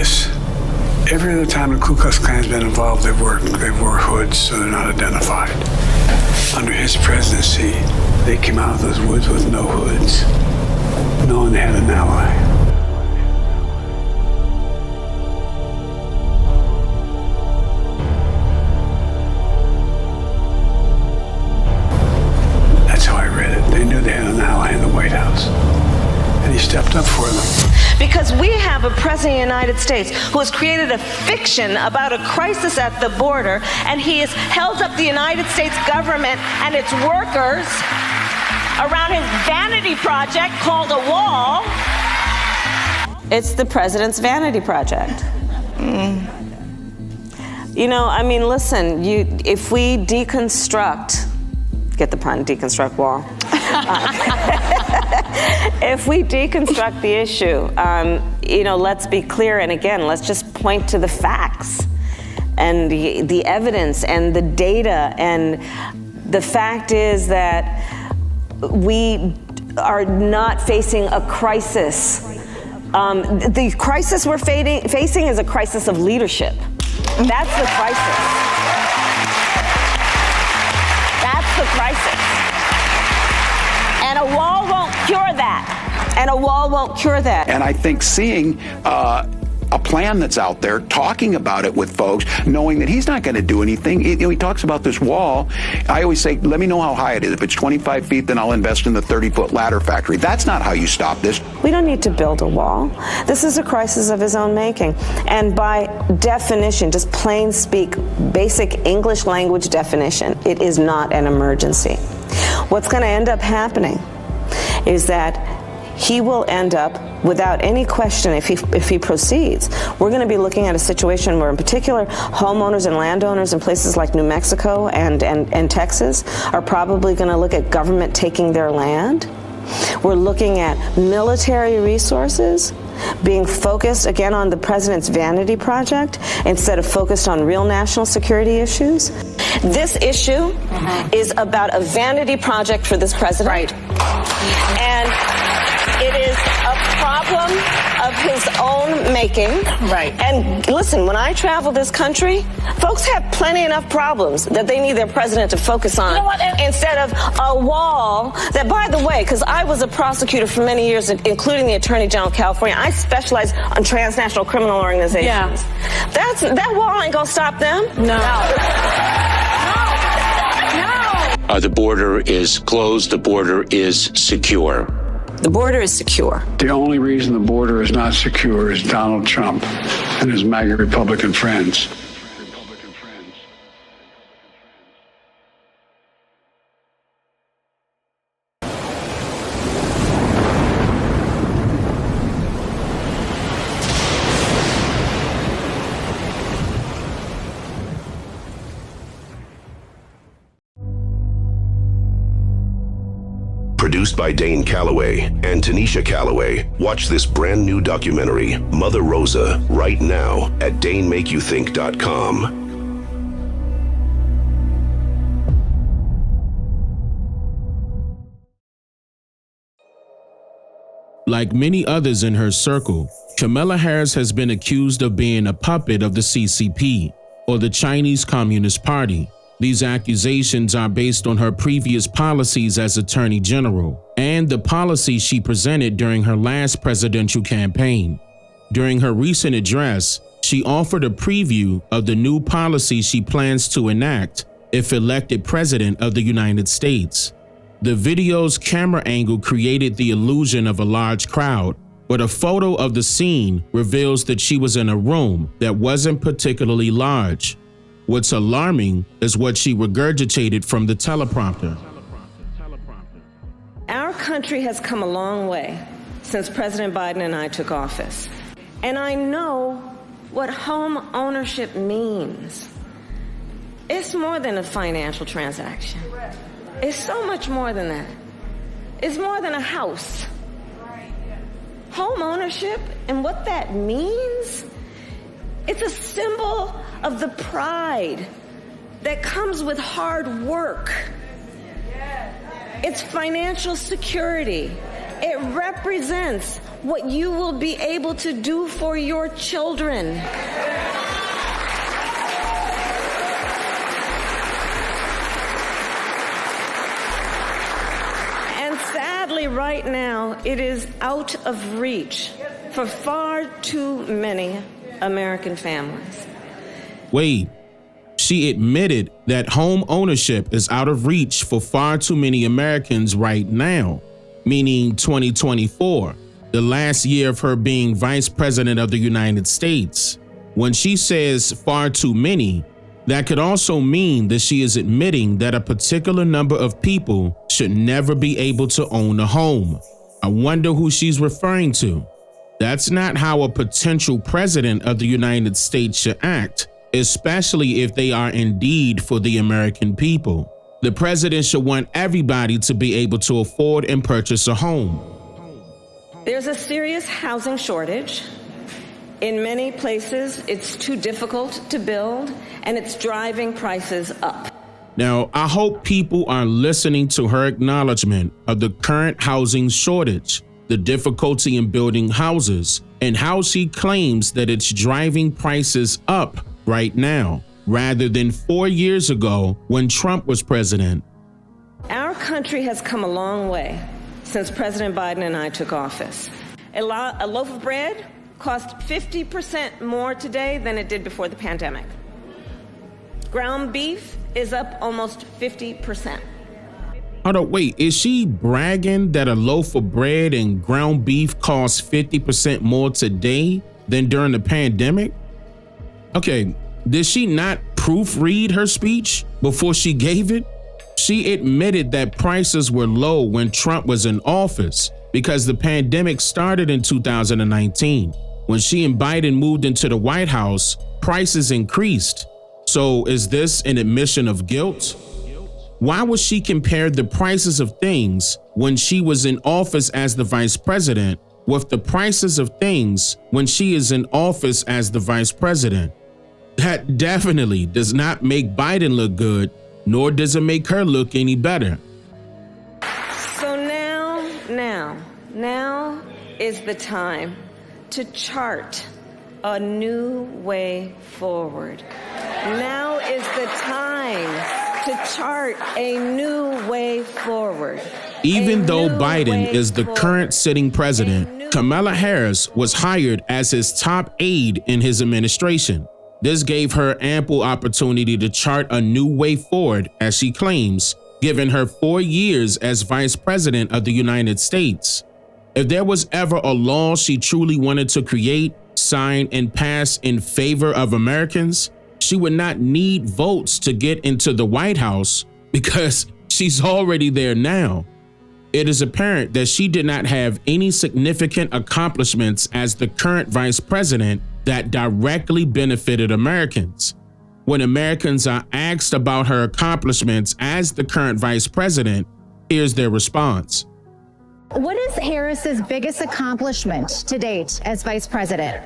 this. Every other time the Ku Klux Klan's been involved, they wore hoods so they're not identified. Under his presidency, they came out of those woods with no hoods, knowing they had an ally. That's how I read it. They knew they had an ally in the White House, and he stepped up for them. Because we have a president of the United States who has created a fiction about a crisis at the border, and he has held up the United States government and its workers around his vanity project called a wall. It's the president's vanity project. You know, I mean, listen, if we deconstruct, get the pun, deconstruct wall. If we deconstruct the issue, you know, let's be clear, and again, let's just point to the facts and the evidence and the data. And the fact is that we are not facing a crisis. The crisis we're facing is a crisis of leadership. That's the crisis. That's the crisis. And a wall won't cure that. And a wall won't cure that. And I think seeing a plan that's out there, talking about it with folks, knowing that he's not going to do anything. He talks about this wall. I always say, let me know how high it is. If it's 25 feet, then I'll invest in the 30-foot ladder factory. That's not how you stop this. We don't need to build a wall. This is a crisis of his own making. And by definition, just plain speak, basic English language definition, it is not an emergency. What's going to end up happening is that he will end up, without any question, if he proceeds, we're going to be looking at a situation where, in particular, homeowners and landowners in places like New Mexico and Texas are probably going to look at government taking their land. We're looking at military resources being focused, again, on the president's vanity project instead of focused on real national security issues. This issue is about a vanity project for this president. Right. And it is a problem of his own making. Right. And listen, when I travel this country, folks have plenty enough problems that they need their president to focus on, instead of a wall that, by the way, because I was a prosecutor for many years, including the Attorney General of California, I specialize on transnational criminal organizations. Yeah. That wall ain't gonna stop them. No. The border is closed. The border is secure. The border is secure. The only reason the border is not secure is Donald Trump and his MAGA Republican friends. Produced by Dane Calloway and Tanisha Calloway. Watch this brand new documentary, Mother Rosa, right now at DaneMakeYouThink.com. Like many others in her circle, Kamala Harris has been accused of being a puppet of the CCP, or the Chinese Communist Party. These accusations are based on her previous policies as Attorney General and the policies she presented during her last presidential campaign. During her recent address, she offered a preview of the new policy she plans to enact if elected President of the United States. The video's camera angle created the illusion of a large crowd, but a photo of the scene reveals that she was in a room that wasn't particularly large. What's alarming is what she regurgitated from the teleprompter. Our country has come a long way since President Biden and I took office. And I know what home ownership means. It's more than a financial transaction. It's so much more than that. It's more than a house. Home ownership and what that means, it's a symbol of the pride that comes with hard work. It's financial security. It represents what you will be able to do for your children. And sadly, right now, it is out of reach for far too many American families. Wait, she admitted that home ownership is out of reach for far too many Americans right now, meaning 2024, the last year of her being vice president of the United States. When she says far too many, that could also mean that she is admitting that a particular number of people should never be able to own a home. I wonder who she's referring to. That's not how a potential president of the United States should act, especially if they are indeed for the American people. The president should want everybody to be able to afford and purchase a home. There's a serious housing shortage. In many places, it's too difficult to build, and it's driving prices up. Now, I hope people are listening to her acknowledgement of the current housing shortage, the difficulty in building houses, and how she claims that it's driving prices up right now, rather than 4 years ago when Trump was president. Our country has come a long way since President Biden and I took office. A loaf of bread costs 50% more today than it did before the pandemic. Ground beef is up almost 50%. Hold on, wait, is she bragging that a loaf of bread and ground beef costs 50% more today than during the pandemic? Okay, did she not proofread her speech before she gave it? She admitted that prices were low when Trump was in office because the pandemic started in 2019. When she and Biden moved into the White House, prices increased. So is this an admission of guilt? Why would she compare the prices of things when she was in office as the vice president with the prices of things when she is in office as the vice president? That definitely does not make Biden look good, nor does it make her look any better. So now is the time to chart a new way forward. Now is the time to chart a new way forward. Even though Biden is the current sitting president, Kamala Harris was hired as his top aide in his administration. This gave her ample opportunity to chart a new way forward, as she claims, given her 4 years as vice president of the United States. If there was ever a law she truly wanted to create, sign, and pass in favor of Americans, she would not need votes to get into the White House because she's already there now. It is apparent that she did not have any significant accomplishments as the current vice president that directly benefited Americans. When Americans are asked about her accomplishments as the current vice president, here's their response. What is Harris's biggest accomplishment to date as vice president?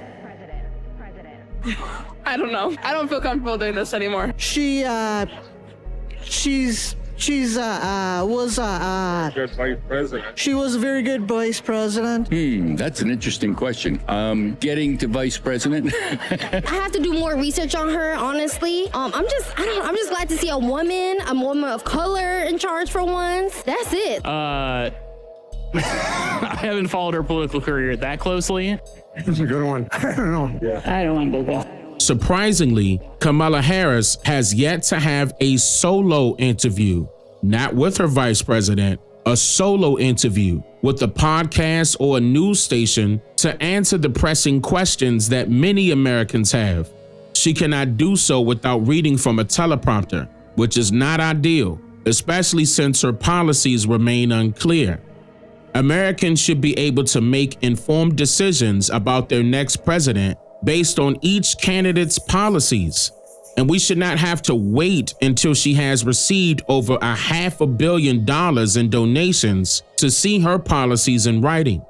I don't know. I don't feel comfortable doing this anymore. She was Good vice president. she was a very good vice president. That's an interesting question. Getting to vice president. I have to do more research on her, honestly. I'm just glad to see a woman of color in charge for once. That's it. I haven't followed her political career that closely. That's a good one. I don't know. Yeah. I don't want to go there. Surprisingly, Kamala Harris has yet to have a solo interview, not with her vice president, a solo interview with a podcast or a news station to answer the pressing questions that many Americans have. She cannot do so without reading from a teleprompter, which is not ideal, especially since her policies remain unclear. Americans should be able to make informed decisions about their next president based on each candidate's policies, and we should not have to wait until she has received over $500 million in donations to see her policies in writing.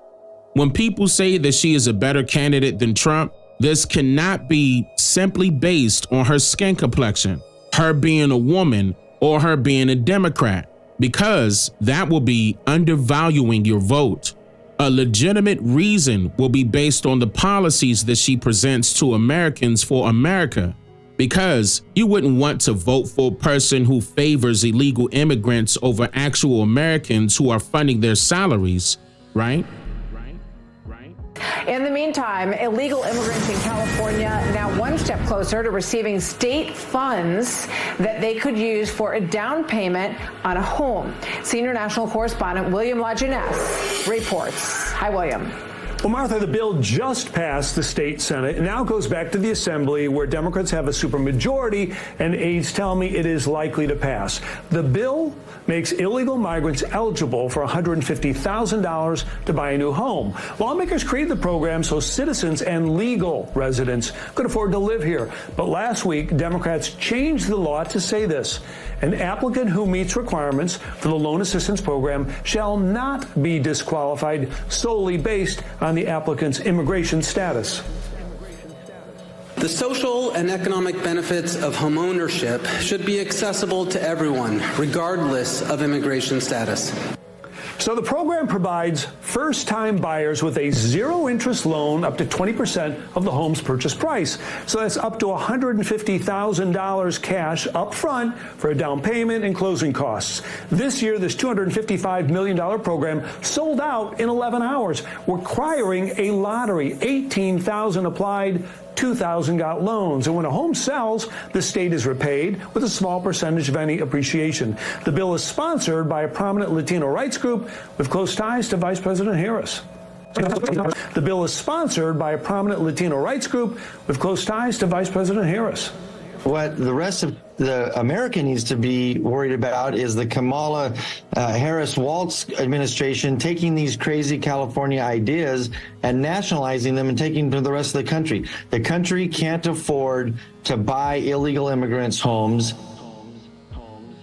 When people say that she is a better candidate than Trump, this cannot be simply based on her skin complexion, her being a woman, or her being a Democrat, because that will be undervaluing your vote. A legitimate reason will be based on the policies that she presents to Americans for America, because you wouldn't want to vote for a person who favors illegal immigrants over actual Americans who are funding their salaries, right? In the meantime, illegal immigrants in California now one step closer to receiving state funds that they could use for a down payment on a home. Senior national correspondent William LaJeunesse reports. Hi, William. Well, Martha, the bill just passed the state Senate and now goes back to the Assembly, where Democrats have a supermajority, and aides tell me it is likely to pass. The bill makes illegal migrants eligible for $150,000 to buy a new home. Lawmakers created the program so citizens and legal residents could afford to live here. But last week, Democrats changed the law to say this: an applicant who meets requirements for the loan assistance program shall not be disqualified solely based on the applicant's immigration status. The social and economic benefits of homeownership should be accessible to everyone, regardless of immigration status. So the program provides first-time buyers with a zero-interest loan up to 20% of the home's purchase price. So that's up to $150,000 cash up front for a down payment and closing costs. This year, this $255 million program sold out in 11 hours, requiring a lottery. 18,000 applied, 2,000 got loans. And when a home sells, the state is repaid with a small percentage of any appreciation. The bill is sponsored by a prominent Latino rights group with close ties to Vice President Harris. The bill is sponsored by a prominent Latino rights group with close ties to Vice President Harris. What the rest of the America needs to be worried about is the Kamala Harris-Walz administration taking these crazy California ideas and nationalizing them and taking them to the rest of the country. The country can't afford to buy illegal immigrants' homes.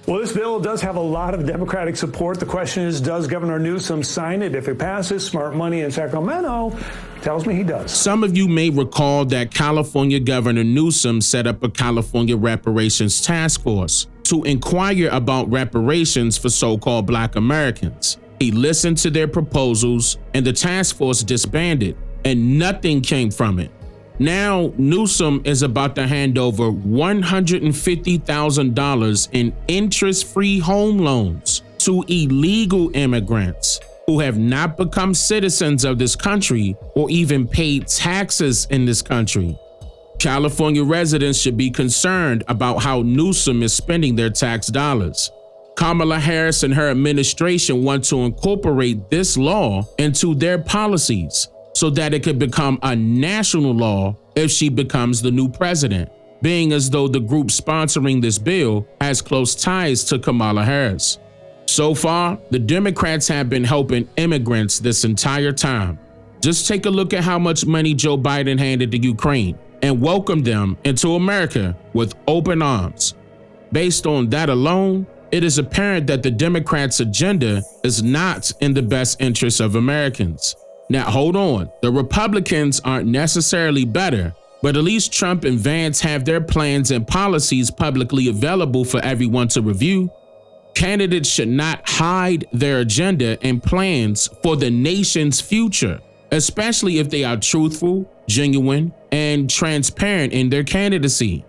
Well, this bill does have a lot of Democratic support. The question is, does Governor Newsom sign it? If it passes, smart money in Sacramento tells me he does. Some of you may recall that California Governor Newsom set up a California reparations task force to inquire about reparations for so-called Black Americans. He listened to their proposals, and the task force disbanded, and nothing came from it. Now, Newsom is about to hand over $150,000 in interest-free home loans to illegal immigrants who have not become citizens of this country or even paid taxes in this country. California residents should be concerned about how Newsom is spending their tax dollars. Kamala Harris and her administration want to incorporate this law into their policies so that it could become a national law if she becomes the new president, being as though the group sponsoring this bill has close ties to Kamala Harris. So far, the Democrats have been helping immigrants this entire time. Just take a look at how much money Joe Biden handed to Ukraine and welcomed them into America with open arms. Based on that alone, it is apparent that the Democrats' agenda is not in the best interest of Americans. Now, hold on. The Republicans aren't necessarily better, but at least Trump and Vance have their plans and policies publicly available for everyone to review. Candidates should not hide their agenda and plans for the nation's future, especially if they are truthful, genuine, and transparent in their candidacy.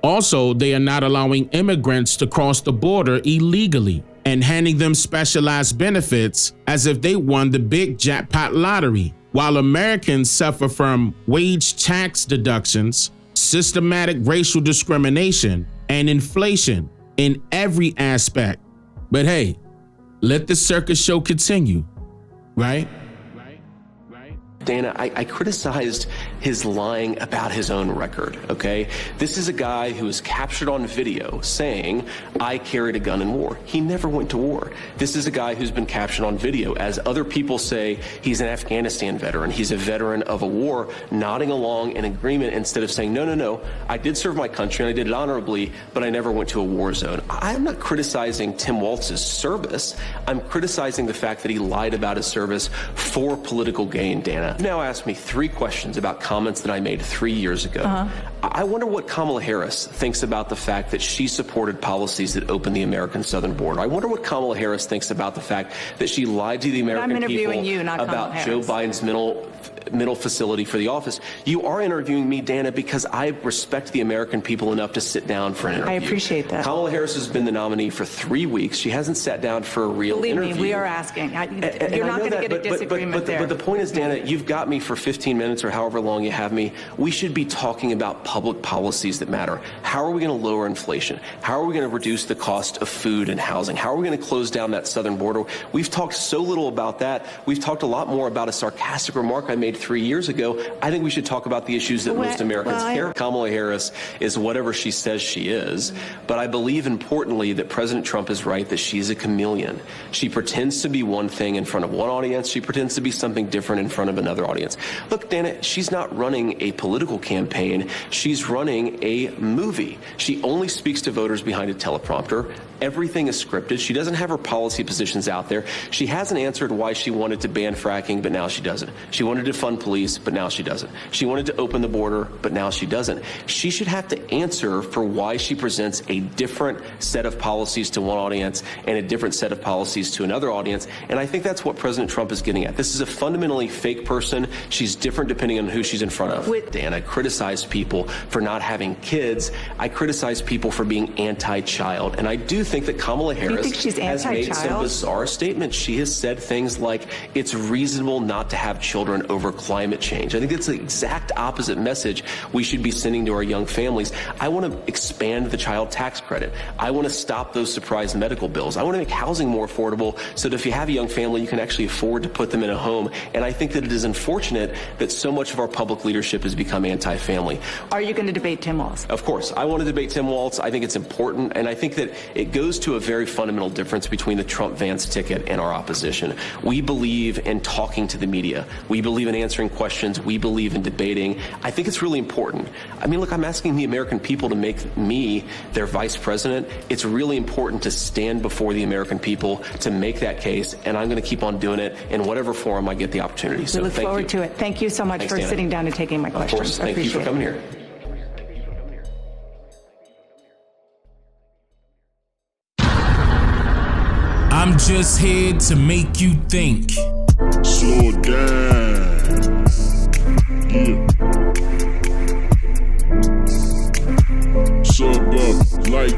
Also, they are not allowing immigrants to cross the border illegally and handing them specialized benefits as if they won the big jackpot lottery, while Americans suffer from wage tax deductions, systematic racial discrimination, and inflation in every aspect. But hey, let the circus show continue, right? Dana, I criticized his lying about his own record, okay? This is a guy who was captured on video saying, I carried a gun in war. He never went to war. This is a guy who's been captured on video, as other people say he's an Afghanistan veteran. He's a veteran of a war, nodding along in agreement instead of saying, no, I did serve my country and I did it honorably, but I never went to a war zone. I'm not criticizing Tim Walz's service. I'm criticizing the fact that he lied about his service for political gain, Dana. Dana, you now asked me 3 questions about comments that I made 3 years ago. I wonder what Kamala Harris thinks about the fact that she supported policies that opened the American southern border. I wonder what Kamala Harris thinks about the fact that she lied to the American people about Joe Biden's mental facility for the office. You are interviewing me, Dana, because I respect the American people enough to sit down for an interview. I appreciate that. Kamala Harris has been the nominee for 3 weeks. She hasn't sat down for a real interview. Believe me, we are asking. You're not going to get a disagreement there. But the point is, Dana, you've got me for 15 minutes or however long you have me. We should be talking about public policies that matter. How are we going to lower inflation? How are we going to reduce the cost of food and housing? How are we going to close down that southern border? We've talked so little about that. We've talked a lot more about a sarcastic remark I made 3 years ago. I think we should talk about the issues that most Americans care. Kamala Harris is whatever she says she is, but I believe importantly that President Trump is right that she's a chameleon. She pretends to be one thing in front of one audience. She pretends to be something different in front of another audience. Look, Dana, she's not running a political campaign. She's running a movie. She only speaks to voters behind a teleprompter. Everything is scripted. She doesn't have her policy positions out there. She hasn't answered why she wanted to ban fracking, but now she doesn't. She wanted to fund police, but now she doesn't. She wanted to open the border, but now she doesn't. She should have to answer for why she presents a different set of policies to one audience and a different set of policies to another audience. And I think that's what President Trump is getting at. This is a fundamentally fake person. She's different depending on who she's in front of. And I criticize people for not having kids. I criticize people for being anti-child. And I do think that Kamala Harris has made some bizarre statements. She has said things like it's reasonable not to have children over climate change. I think that's the exact opposite message we should be sending to our young families. I want to expand the child tax credit. I want to stop those surprise medical bills. I want to make housing more affordable so that if you have a young family, you can actually afford to put them in a home. And I think that it is unfortunate that so much of our public leadership has become anti-family. Are you going to debate Tim Walz? Of course. I want to debate Tim Walz. I think it's important. And I think that it goes to a very fundamental difference between the Trump-Vance ticket and our opposition. We believe in talking to the media. We believe in answering questions. We believe in debating. I think it's really important. I mean, look, I'm asking the American people to make me their vice president. It's really important to stand before the American people to make that case, and I'm going to keep on doing it in whatever forum I get the opportunity. So we look forward to it. Thank you so much for sitting down and taking my questions. Of course. Thank you for coming here. I'm just here to make you think. Slow down. Yeah. Sub up like